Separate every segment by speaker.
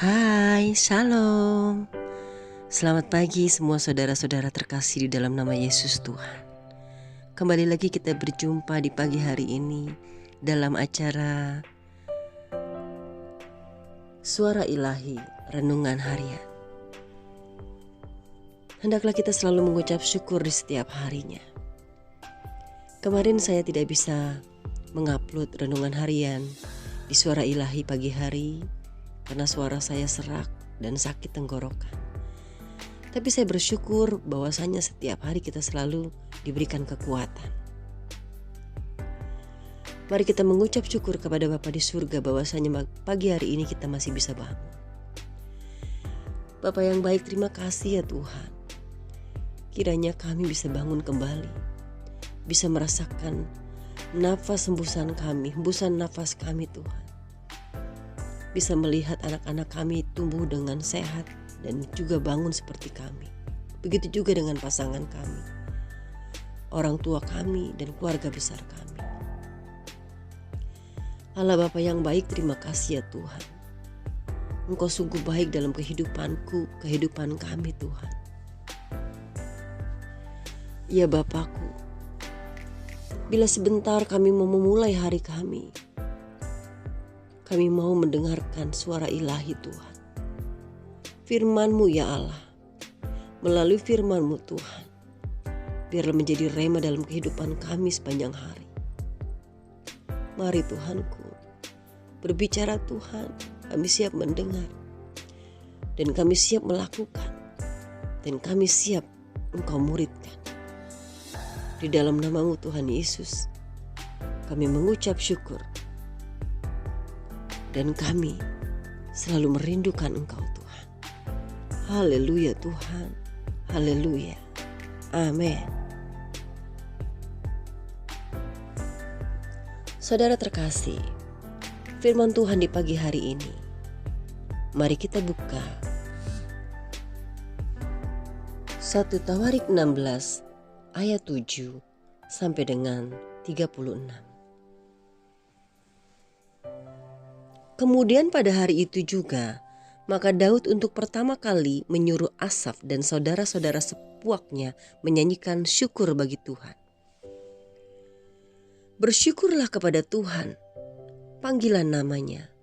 Speaker 1: Hai, Shalom. Selamat pagi semua saudara-saudara terkasih di dalam nama Yesus Tuhan. Kembali lagi kita berjumpa di pagi hari ini dalam acara Suara Ilahi Renungan Harian. Hendaklah kita selalu mengucap syukur di setiap harinya. Kemarin saya tidak bisa mengupload renungan harian di Suara Ilahi pagi hari karena suara saya serak dan sakit tenggorokan. Tapi saya bersyukur bahwasanya setiap hari kita selalu diberikan kekuatan. Mari kita mengucap syukur kepada Bapa di surga bahwasanya pagi hari ini kita masih bisa bangun. Bapa yang baik, terima kasih ya Tuhan. Kiranya kami bisa bangun kembali, bisa merasakan nafas hembusan kami, hembusan nafas kami Tuhan. Bisa melihat anak-anak kami tumbuh dengan sehat dan juga bangun seperti kami. Begitu juga dengan pasangan kami, orang tua kami dan keluarga besar kami. Allah Bapa yang baik, terima kasih ya Tuhan. Engkau sungguh baik dalam kehidupanku, kehidupan kami Tuhan. Ya Bapakku, bila sebentar kami mau memulai hari kami mau mendengarkan suara ilahi Tuhan. Firman-Mu ya Allah, melalui Firman-Mu Tuhan, biarlah menjadi rema dalam kehidupan kami sepanjang hari. Mari Tuhanku, berbicara Tuhan, kami siap mendengar, dan kami siap melakukan, dan kami siap Engkau muridkan. Di dalam nama-Mu Tuhan Yesus, kami mengucap syukur, dan kami selalu merindukan Engkau Tuhan. Haleluya Tuhan, haleluya, amin. Saudara terkasih, firman Tuhan di pagi hari ini, mari kita buka 1 Tawarik 16 ayat 7 sampai dengan 36. Kemudian pada hari itu juga, maka Daud untuk pertama kali menyuruh Asaf dan saudara-saudara sepuaknya menyanyikan syukur bagi Tuhan. Bersyukurlah kepada Tuhan, panggilan namanya,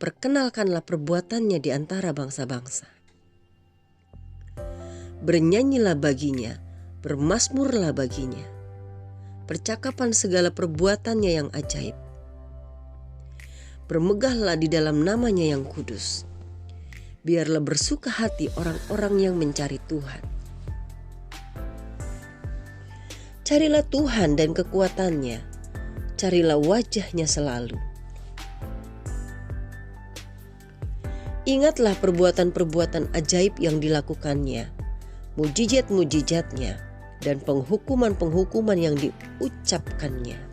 Speaker 1: perkenalkanlah perbuatannya di antara bangsa-bangsa. Bernyanyilah baginya, bermazmurlah baginya, percakapan segala perbuatannya yang ajaib. Bermegahlah di dalam namanya yang kudus. Biarlah bersuka hati orang-orang yang mencari Tuhan. Carilah Tuhan dan kekuatannya. Carilah wajahnya selalu. Ingatlah perbuatan-perbuatan ajaib yang dilakukannya, mujizat-mujizatnya, dan penghukuman-penghukuman yang diucapkannya.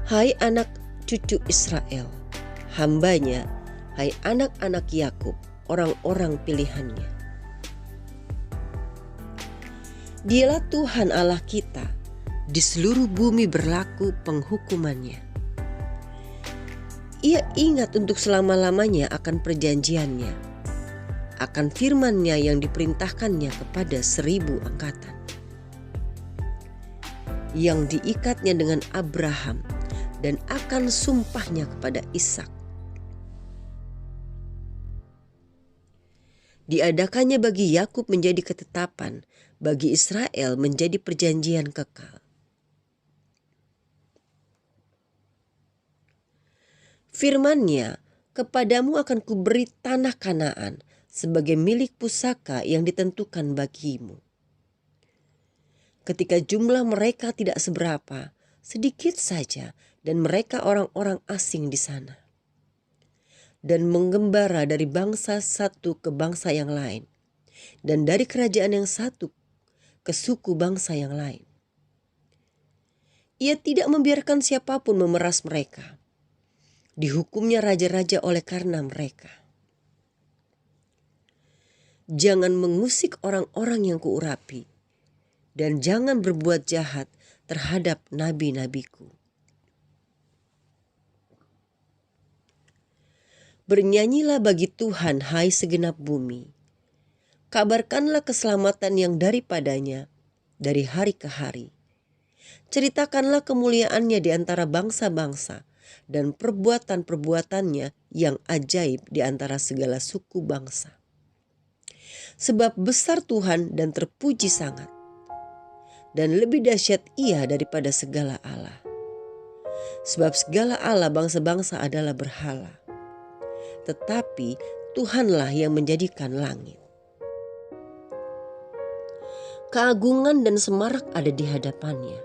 Speaker 1: Hai anak cucu Israel, hambanya, hai anak-anak Yakub, orang-orang pilihannya. Dialah Tuhan Allah kita, di seluruh bumi berlaku penghukumannya. Ia ingat untuk selama-lamanya akan perjanjiannya, akan firman-Nya yang diperintahkannya kepada 1000 angkatan, yang diikatnya dengan Abraham, dan akan sumpahnya kepada Ishak. Diadakannya bagi Yakub menjadi ketetapan, bagi Israel menjadi perjanjian kekal. Firman-Nya, kepadamu akan kuberi tanah Kanaan sebagai milik pusaka yang ditentukan bagimu. Ketika jumlah mereka tidak seberapa, sedikit saja, dan mereka orang-orang asing di sana, dan menggembara dari bangsa satu ke bangsa yang lain, dan dari kerajaan yang satu ke suku bangsa yang lain. Ia tidak membiarkan siapapun memeras mereka. Dihukumnya raja-raja oleh karena mereka. Jangan mengusik orang-orang yang kuurapi, dan jangan berbuat jahat terhadap nabi-nabiku. Bernyanyilah bagi Tuhan, hai segenap bumi. Kabarkanlah keselamatan yang daripadanya dari hari ke hari. Ceritakanlah kemuliaannya di antara bangsa-bangsa dan perbuatan-perbuatannya yang ajaib di antara segala suku bangsa. Sebab besar Tuhan dan terpuji sangat, dan lebih dahsyat Ia daripada segala Allah. Sebab segala Allah bangsa-bangsa adalah berhala, tetapi Tuhanlah yang menjadikan langit. Keagungan dan semarak ada di hadapannya.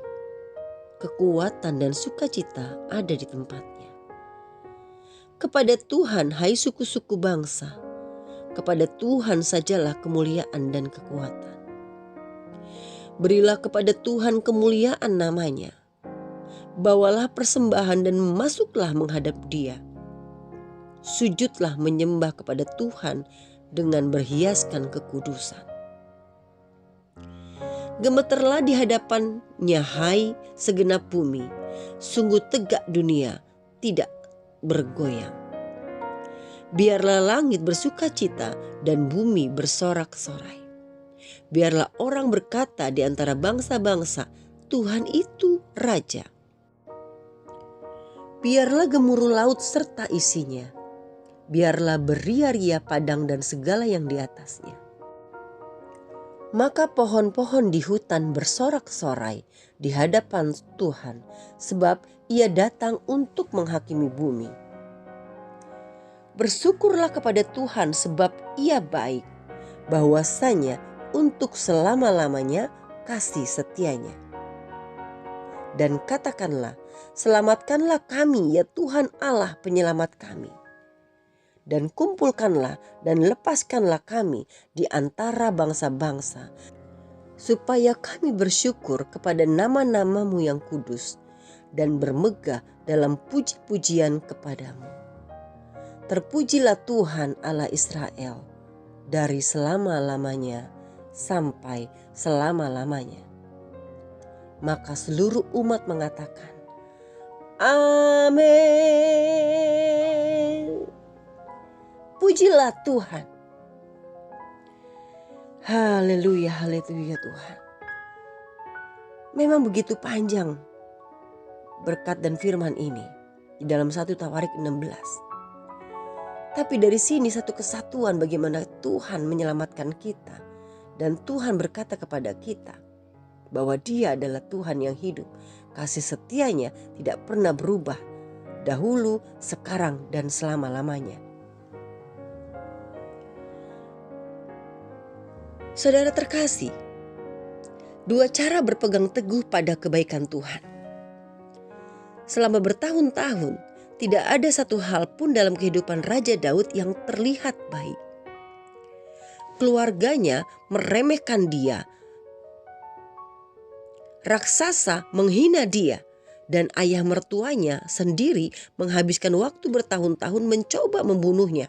Speaker 1: Kekuatan dan sukacita ada di tempatnya. Kepada Tuhan, hai suku-suku bangsa, kepada Tuhan sajalah kemuliaan dan kekuatan. Berilah kepada Tuhan kemuliaan namanya. Bawalah persembahan dan masuklah menghadap Dia. Sujudlah menyembah kepada Tuhan dengan berhiaskan kekudusan. Gemeterlah di hadapannya, hai segenap bumi. Sungguh tegak dunia, tidak bergoyang. Biarlah langit bersuka cita dan bumi bersorak-sorai. Biarlah orang berkata di antara bangsa-bangsa, Tuhan itu Raja. Biarlah gemuruh laut serta isinya. Biarlah beria-ria padang dan segala yang di atasnya. Maka pohon-pohon di hutan bersorak-sorai di hadapan Tuhan, sebab Ia datang untuk menghakimi bumi. Bersyukurlah kepada Tuhan sebab Ia baik, bahwasanya untuk selama-lamanya kasih setianya. Dan katakanlah, selamatkanlah kami ya Tuhan Allah penyelamat kami. Dan kumpulkanlah dan lepaskanlah kami di antara bangsa-bangsa, supaya kami bersyukur kepada nama-nama-Mu yang kudus dan bermegah dalam puji-pujian kepadamu. Terpujilah Tuhan Allah Israel dari selama-lamanya sampai selama-lamanya. Maka seluruh umat mengatakan, Amin. Pujilah Tuhan. Haleluya, haleluya Tuhan. Memang begitu panjang berkat dan firman ini di dalam 1 Tawarik 16. Tapi dari sini satu kesatuan bagaimana Tuhan menyelamatkan kita. Dan Tuhan berkata kepada kita bahwa Dia adalah Tuhan yang hidup. Kasih setianya tidak pernah berubah. Dahulu, sekarang, dan selama-lamanya. Saudara terkasih, dua cara berpegang teguh pada kebaikan Tuhan. Selama bertahun-tahun, tidak ada satu hal pun dalam kehidupan Raja Daud yang terlihat baik. Keluarganya meremehkan dia. Raksasa menghina dia. Dan ayah mertuanya sendiri menghabiskan waktu bertahun-tahun mencoba membunuhnya.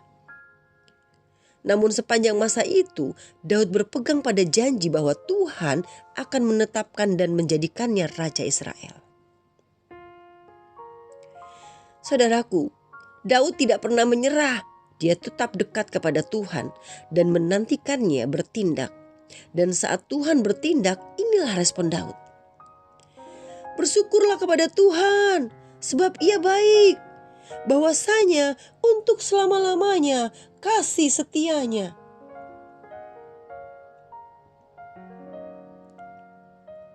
Speaker 1: Namun sepanjang masa itu, Daud berpegang pada janji bahwa Tuhan akan menetapkan dan menjadikannya Raja Israel. Saudaraku, Daud tidak pernah menyerah. Dia tetap dekat kepada Tuhan dan menantikannya bertindak. Dan saat Tuhan bertindak, inilah respon Daud. Bersyukurlah kepada Tuhan, sebab Ia baik. Bahwasanya untuk selama-lamanya kasih setianya.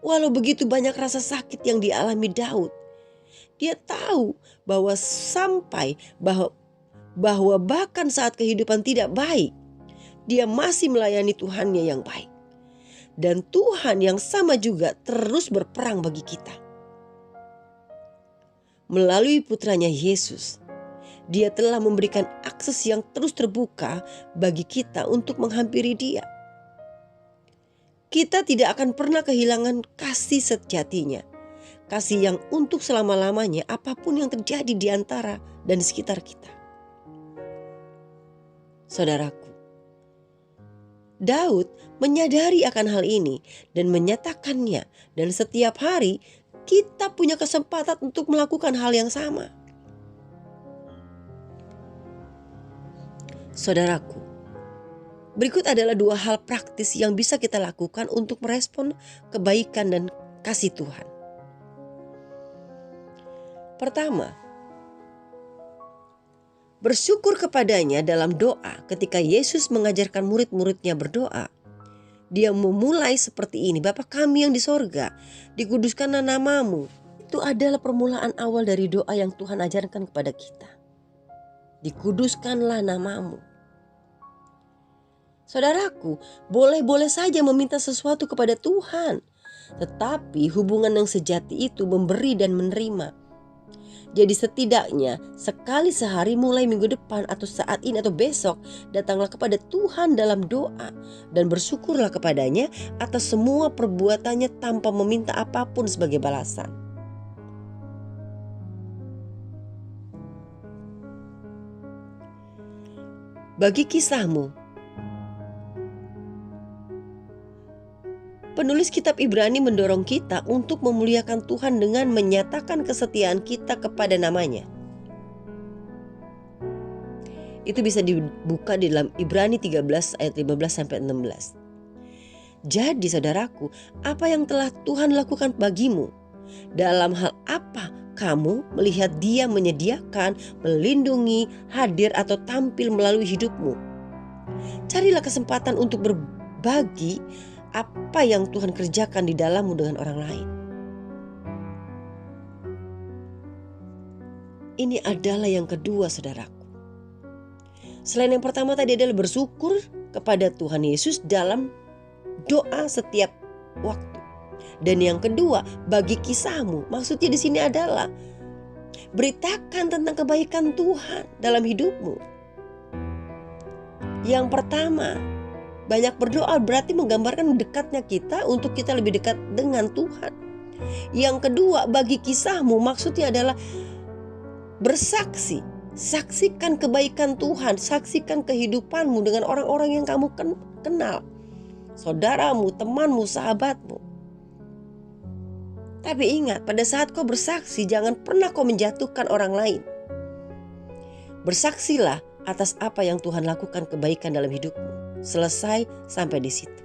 Speaker 1: Walau begitu banyak rasa sakit yang dialami Daud, dia tahu bahwa bahwa bahkan saat kehidupan tidak baik, dia masih melayani Tuhannya yang baik. Dan Tuhan yang sama juga terus berperang bagi kita. Melalui putranya Yesus, Dia telah memberikan akses yang terus terbuka bagi kita untuk menghampiri Dia. Kita tidak akan pernah kehilangan kasih sejatinya. Kasih yang untuk selama-lamanya apapun yang terjadi di antara dan di sekitar kita. Saudaraku, Daud menyadari akan hal ini dan menyatakannya. Dan setiap hari kita punya kesempatan untuk melakukan hal yang sama. Saudaraku, berikut adalah 2 hal praktis yang bisa kita lakukan untuk merespon kebaikan dan kasih Tuhan. Pertama, bersyukur kepadanya dalam doa. Ketika Yesus mengajarkan murid-muridnya berdoa, dia memulai seperti ini: Bapa kami yang di sorga, dikuduskanlah namamu. Itu adalah permulaan awal dari doa yang Tuhan ajarkan kepada kita. Dikuduskanlah namamu. Saudaraku, boleh-boleh saja meminta sesuatu kepada Tuhan, tetapi hubungan yang sejati itu memberi dan menerima. Jadi setidaknya sekali sehari mulai minggu depan atau saat ini atau besok, datanglah kepada Tuhan dalam doa dan bersyukurlah kepadanya atas semua perbuatannya tanpa meminta apapun sebagai balasan. Bagi kisahmu, penulis kitab Ibrani mendorong kita untuk memuliakan Tuhan dengan menyatakan kesetiaan kita kepada namanya. Itu bisa dibuka di dalam Ibrani 13 ayat 15-16. Jadi saudaraku, apa yang telah Tuhan lakukan bagimu? Dalam hal apa kamu melihat Dia menyediakan, melindungi, hadir atau tampil melalui hidupmu? Carilah kesempatan untuk berbagi apa yang Tuhan kerjakan di dalammu dengan orang lain. Ini adalah yang kedua, saudaraku. Selain yang pertama tadi adalah bersyukur kepada Tuhan Yesus dalam doa setiap waktu. Dan yang kedua, bagi kisahmu. Maksudnya di sini adalah beritakan tentang kebaikan Tuhan dalam hidupmu. Yang pertama, banyak berdoa berarti menggambarkan dekatnya kita untuk kita lebih dekat dengan Tuhan. Yang kedua, bagi kisahmu maksudnya adalah bersaksi. Saksikan kebaikan Tuhan, saksikan kehidupanmu dengan orang-orang yang kamu kenal. Saudaramu, temanmu, sahabatmu. Tapi ingat, pada saat kau bersaksi, jangan pernah kau menjatuhkan orang lain. Bersaksilah atas apa yang Tuhan lakukan kebaikan dalam hidupmu. Selesai sampai di situ.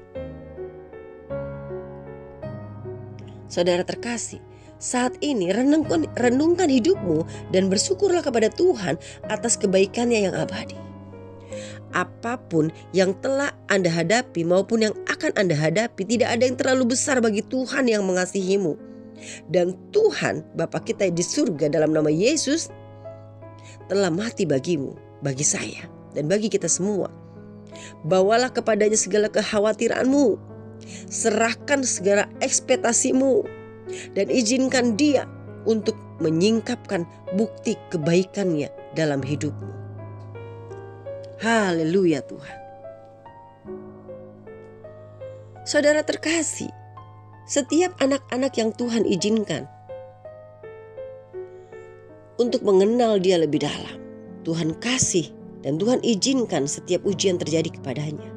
Speaker 1: Saudara terkasih, saat ini renungkan hidupmu dan bersyukurlah kepada Tuhan atas kebaikannya yang abadi. Apapun yang telah Anda hadapi maupun yang akan Anda hadapi, tidak ada yang terlalu besar bagi Tuhan yang mengasihimu. Dan Tuhan Bapa kita di surga dalam nama Yesus telah mati bagimu, bagi saya, dan bagi kita semua. Bawalah kepadanya segala kekhawatiranmu, serahkan segala ekspektasimu, dan izinkan Dia untuk menyingkapkan bukti kebaikannya dalam hidupmu. Haleluya Tuhan. Saudara terkasih, setiap anak-anak yang Tuhan izinkan untuk mengenal Dia lebih dalam, Tuhan kasih dan Tuhan izinkan setiap ujian terjadi kepadanya.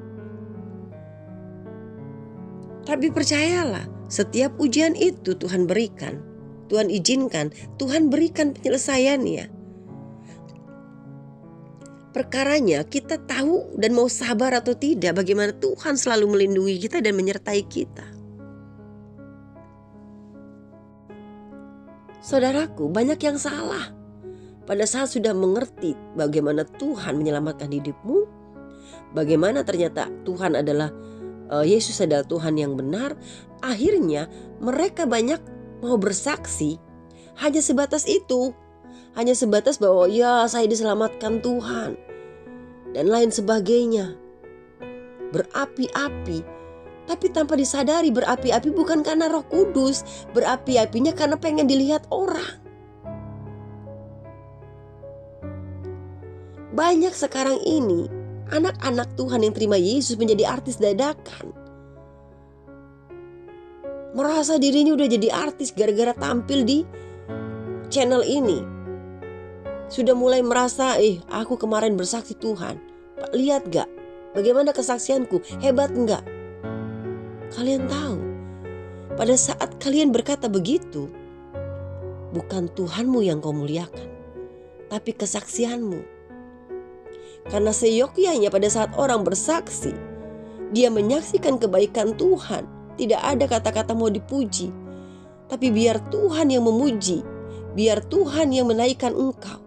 Speaker 1: Tapi percayalah, setiap ujian itu Tuhan berikan, Tuhan izinkan, Tuhan berikan penyelesaiannya. Perkaranya kita tahu dan mau sabar atau tidak, bagaimana Tuhan selalu melindungi kita dan menyertai kita. Saudaraku, banyak yang salah pada saat sudah mengerti bagaimana Tuhan menyelamatkan hidupmu, bagaimana ternyata Tuhan adalah Yesus adalah Tuhan yang benar. Akhirnya mereka banyak mau bersaksi hanya sebatas itu, hanya sebatas bahwa ya saya diselamatkan Tuhan dan lain sebagainya, berapi-api. Tapi tanpa disadari berapi-api bukan karena Roh Kudus, berapi-apinya karena pengen dilihat orang. Banyak sekarang ini anak-anak Tuhan yang terima Yesus menjadi artis dadakan. Merasa dirinya udah jadi artis gara-gara tampil di channel ini. Sudah mulai merasa, aku kemarin bersaksi Tuhan. Pak, lihat gak? Bagaimana kesaksianku? Hebat gak? Kalian tahu, pada saat kalian berkata begitu, bukan Tuhanmu yang kau muliakan, tapi kesaksianmu. Karena seyogyanya pada saat orang bersaksi, dia menyaksikan kebaikan Tuhan. Tidak ada kata-kata mau dipuji, tapi biar Tuhan yang memuji, biar Tuhan yang menaikkan engkau.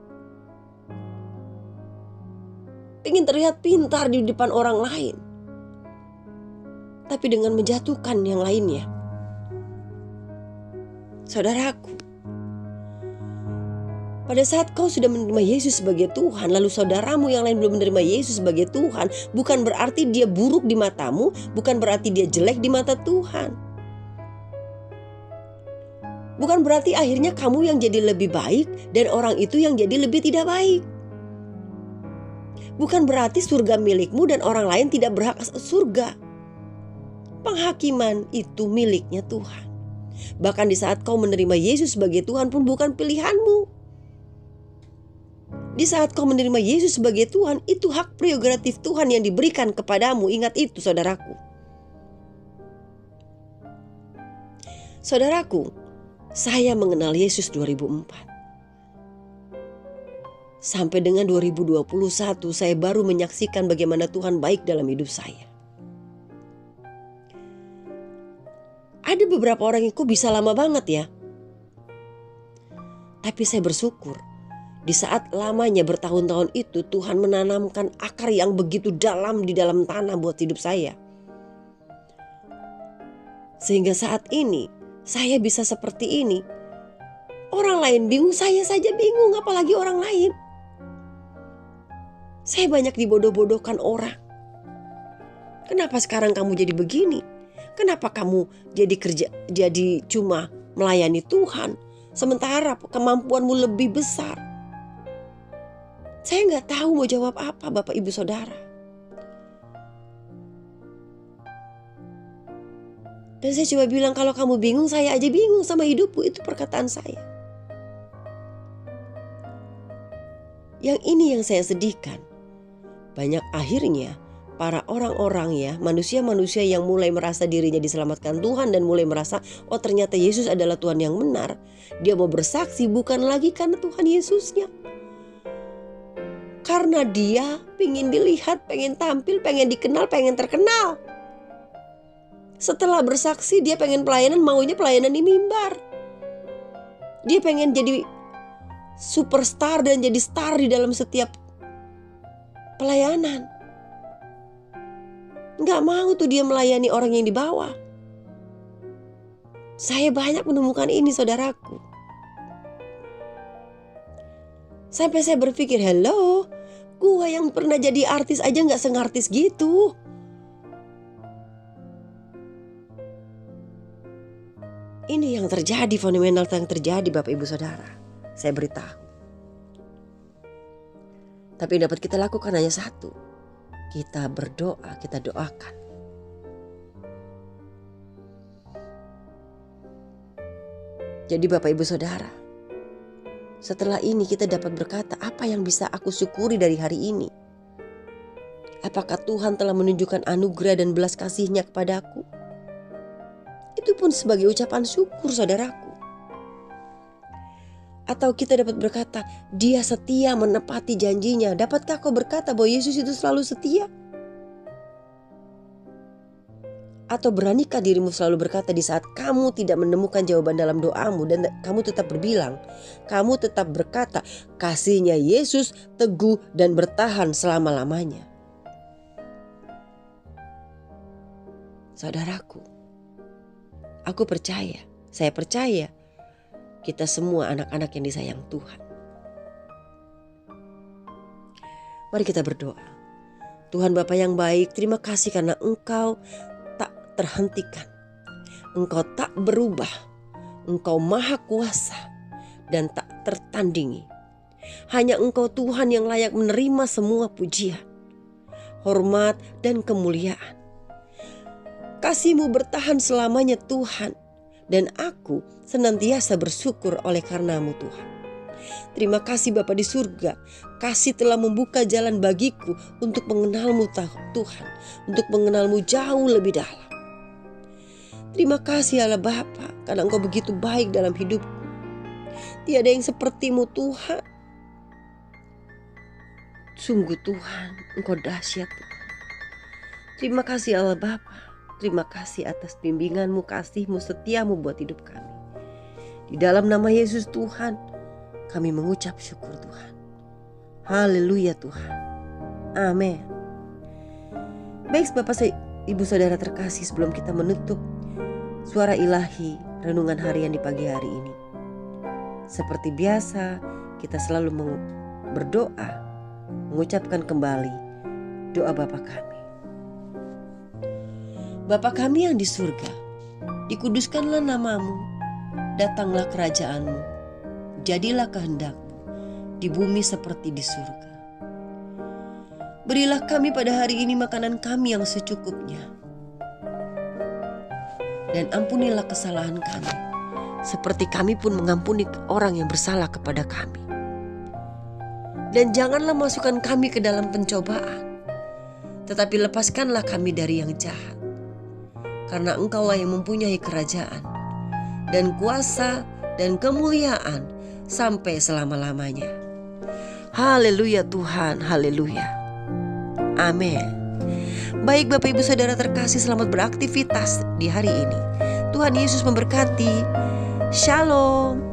Speaker 1: Pengen terlihat pintar di depan orang lain, tapi dengan menjatuhkan yang lainnya. Saudaraku, pada saat kau sudah menerima Yesus sebagai Tuhan, lalu saudaramu yang lain belum menerima Yesus sebagai Tuhan, bukan berarti dia buruk di matamu, bukan berarti dia jelek di mata Tuhan. Bukan berarti akhirnya kamu yang jadi lebih baik dan orang itu yang jadi lebih tidak baik. Bukan berarti surga milikmu dan orang lain tidak berhak surga. Penghakiman itu miliknya Tuhan. Bahkan di saat kau menerima Yesus sebagai Tuhan pun bukan pilihanmu. Di saat kau menerima Yesus sebagai Tuhan, itu hak prerogatif Tuhan yang diberikan kepadamu. Ingat itu, saudaraku. Saudaraku, saya mengenal Yesus 2004. Sampai dengan 2021 saya baru menyaksikan bagaimana Tuhan baik dalam hidup saya. Ada beberapa orang yang kok bisa lama banget ya. Tapi saya bersyukur. Di saat lamanya bertahun-tahun itu Tuhan menanamkan akar yang begitu dalam di dalam tanah buat hidup saya. Sehingga saat ini saya bisa seperti ini. Orang lain bingung, saya saja bingung, apalagi orang lain. Saya banyak dibodoh-bodohkan orang. Kenapa sekarang kamu jadi begini? Kenapa kamu jadi cuma melayani Tuhan, sementara kemampuanmu lebih besar? Saya nggak tahu mau jawab apa, Bapak Ibu Saudara. Dan saya coba bilang, kalau kamu bingung, saya aja bingung sama hidupku. Itu perkataan saya. Yang ini yang saya sedihkan. Banyak akhirnya para orang-orang ya, manusia-manusia yang mulai merasa dirinya diselamatkan Tuhan dan mulai merasa, oh ternyata Yesus adalah Tuhan yang benar. Dia mau bersaksi bukan lagi karena Tuhan Yesusnya. Karena dia pengen dilihat, pengen tampil, pengen dikenal, pengen terkenal. Setelah bersaksi dia pengen pelayanan, maunya pelayanan di mimbar. Dia pengen jadi superstar dan jadi star di dalam setiap pelayanan. Nggak mau tuh dia melayani orang yang di bawah. Saya banyak menemukan ini, saudaraku. Sampai saya berpikir, hello, gua yang pernah jadi artis aja gak sengartis gitu. Ini yang terjadi, fenomenal yang terjadi Bapak Ibu Saudara. Saya beritahu. Tapi yang dapat kita lakukan hanya satu. Kita berdoa, kita doakan. Jadi Bapak Ibu Saudara, setelah ini kita dapat berkata, apa yang bisa aku syukuri dari hari ini? Apakah Tuhan telah menunjukkan anugerah dan belas kasih-Nya kepadaku? Itu pun sebagai ucapan syukur, saudaraku. Atau kita dapat berkata, Dia setia menepati janjinya. Dapatkah kau berkata bahwa Yesus itu selalu setia? Atau beranikah dirimu selalu berkata di saat kamu tidak menemukan jawaban dalam doamu dan kamu tetap berbilang, kamu tetap berkata, kasih-Nya Yesus teguh dan bertahan selama-lamanya. Saudaraku, aku percaya, saya percaya kita semua anak-anak yang disayang Tuhan. Mari kita berdoa. Tuhan Bapa yang baik, terima kasih karena Engkau terhentikan. Engkau tak berubah. Engkau maha kuasa dan tak tertandingi. Hanya Engkau Tuhan yang layak menerima semua pujian, hormat dan kemuliaan. Kasih-Mu bertahan selamanya Tuhan. Dan aku senantiasa bersyukur oleh karena-Mu Tuhan. Terima kasih Bapa di surga. Kasih telah membuka jalan bagiku untuk mengenal-Mu Tuhan. Untuk mengenal-Mu jauh lebih dalam. Terima kasih Allah Bapa, karena Engkau begitu baik dalam hidupku. Tiada yang seperti-Mu Tuhan. Sungguh Tuhan, Engkau dahsyat Tuhan. Terima kasih Allah Bapa. Terima kasih atas bimbingan-Mu, kasih-Mu, setia-Mu buat hidup kami. Di dalam nama Yesus Tuhan, kami mengucap syukur Tuhan. Haleluya Tuhan. Amin. Baik Bapak Ibu Saudara terkasih, sebelum kita menutup suara ilahi renungan harian di pagi hari ini, seperti biasa kita selalu berdoa, mengucapkan kembali doa Bapa kami. Bapa kami yang di surga, dikuduskanlah nama-Mu, datanglah kerajaan-Mu, jadilah kehendak-Mu di bumi seperti di surga. Berilah kami pada hari ini makanan kami yang secukupnya, dan ampunilah kesalahan kami, seperti kami pun mengampuni orang yang bersalah kepada kami. Dan janganlah masukkan kami ke dalam pencobaan, tetapi lepaskanlah kami dari yang jahat. Karena Engkaulah yang mempunyai kerajaan dan kuasa dan kemuliaan sampai selama-lamanya. Haleluya Tuhan, haleluya. Amin. Baik Bapak Ibu Saudara terkasih, selamat beraktivitas di hari ini. Tuhan Yesus memberkati. Shalom.